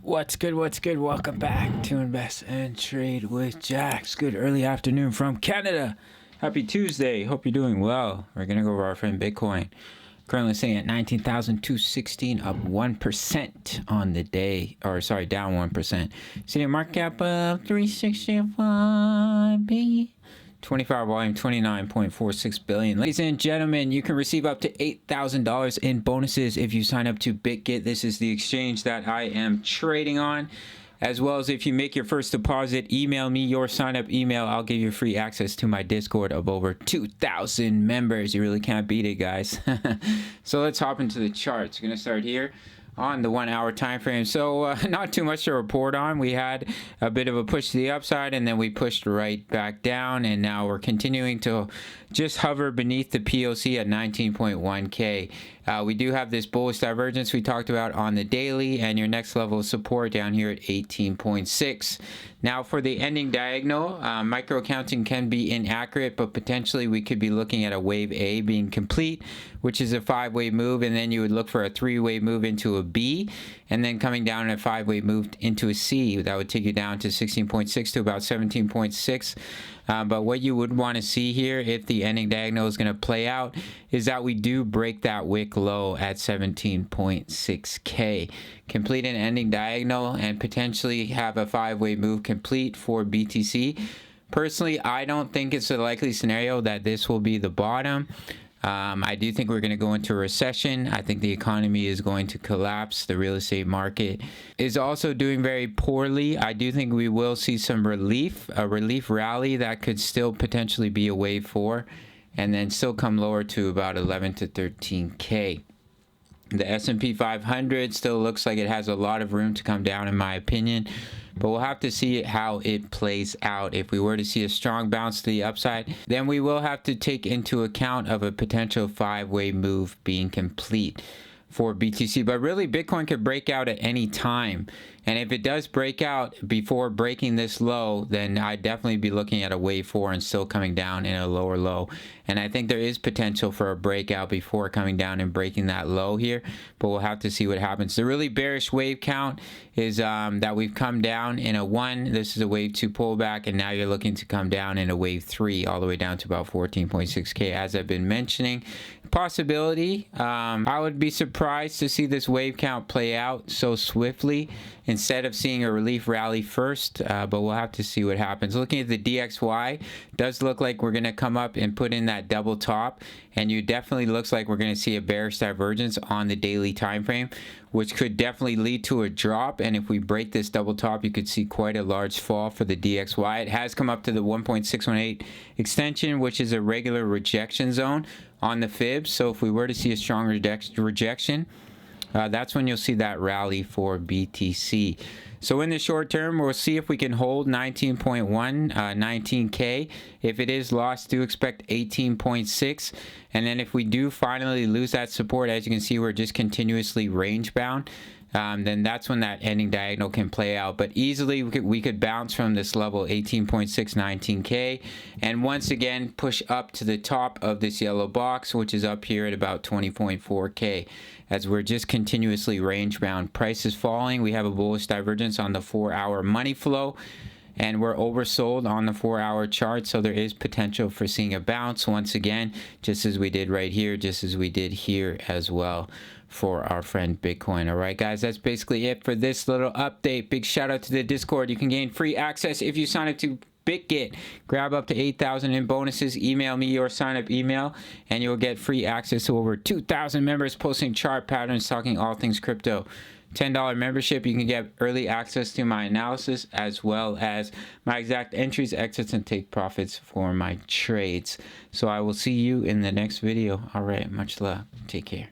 What's good? What's good? Welcome back to Invest and Trade with Jax. Good early afternoon from Canada. Happy Tuesday. Hope you're doing well. We're going to go over our friend Bitcoin. Currently sitting at 19,216, up 1% on the day. Or sorry, down 1%. Sitting at market cap of 365 billion. 24-hour volume, 29.46 billion. Ladies and gentlemen, you can receive up to $8,000 in bonuses if you sign up to BitGet. This is the exchange that I am trading on. As well as if you make your first deposit, email me your sign-up email. I'll give you free access to my Discord of over 2,000 members. You really can't beat it, guys. So let's hop into the charts. We're going to start here on the 1 hour time frame. So not too much to report on. We had a bit of a push to the upside, and then we pushed right back down, and now we're continuing to just hover beneath the POC at 19.1k. We do have this bullish divergence we talked about on the daily, and your next level of support down here at 18.6. Now for the ending diagonal, micro accounting can be inaccurate, but potentially we could be looking at a wave A being complete, which is a 5-way move, and then you would look for a 3-way move into a B, and then coming down a 5-way move into a C. That would take you down to 16.6 to about 17.6. But what you would want to see here, if the ending diagonal is going to play out, is that we do break that wick low at 17.6k. Complete an ending diagonal and potentially have a 5-way move complete for BTC. Personally, I don't think it's a likely scenario that this will be the bottom. I do think we're going to go into a recession. I think the economy is going to collapse. The real estate market is also doing very poorly. I do think we will see some relief, a relief rally that could still potentially be a wave 4 and then still come lower to about 11 to 13k. The S&P 500 still looks like it has a lot of room to come down, in my opinion, but we'll have to see how it plays out. If we were to see a strong bounce to the upside, then we will have to take into account of a potential 5-way move being complete for BTC. But really, Bitcoin could break out at any time. And if it does break out before breaking this low, then I'd definitely be looking at a wave 4 and still coming down in a lower low. And I think there is potential for a breakout before coming down and breaking that low here, but we'll have to see what happens. The really bearish wave count is that we've come down in a 1. This is a wave 2 pullback, and now you're looking to come down in a wave 3 all the way down to about 14.6k, as I've been mentioning. Possibility, I would be surprised to see this wave count play out so swiftly instead of seeing a relief rally first, but we'll have to see what happens. Looking at the DXY, does look like we're going to come up and put in that double top, and you definitely looks like we're going to see a bearish divergence on the daily time frame, which could definitely lead to a drop. And if we break this double top, you could see quite a large fall for the DXY. It has come up to the 1.618 extension, which is a regular rejection zone on the fib. So if we were to see a strong rejection, that's when you'll see that rally for BTC. So in the short term, we'll see if we can hold 19.1, 19k. If it is lost, do expect 18.6. And then if we do finally lose that support, as you can see, we're just continuously range bound. Then that's when that ending diagonal can play out. But easily we could bounce from this level 18.6, 19k, and once again push up to the top of this yellow box, which is up here at about 20.4k, as we're just continuously range bound. Price is falling. We have a bullish divergence on the 4-hour money flow, and we're oversold on the 4-hour chart, so there is potential for seeing a bounce once again, just as we did right here, just as we did here as well for our friend Bitcoin. All right, guys, that's basically it for this little update. Big shout out to the Discord. You can gain free access if you sign up to BitGet. Grab up to 8,000 in bonuses. Email me your sign-up email, and you'll get free access to over 2,000 members posting chart patterns, talking all things crypto. $10 membership, you can get early access to my analysis, as well as my exact entries, exits, and take profits for my trades. So I will see you in the next video. All right, much love. Take care.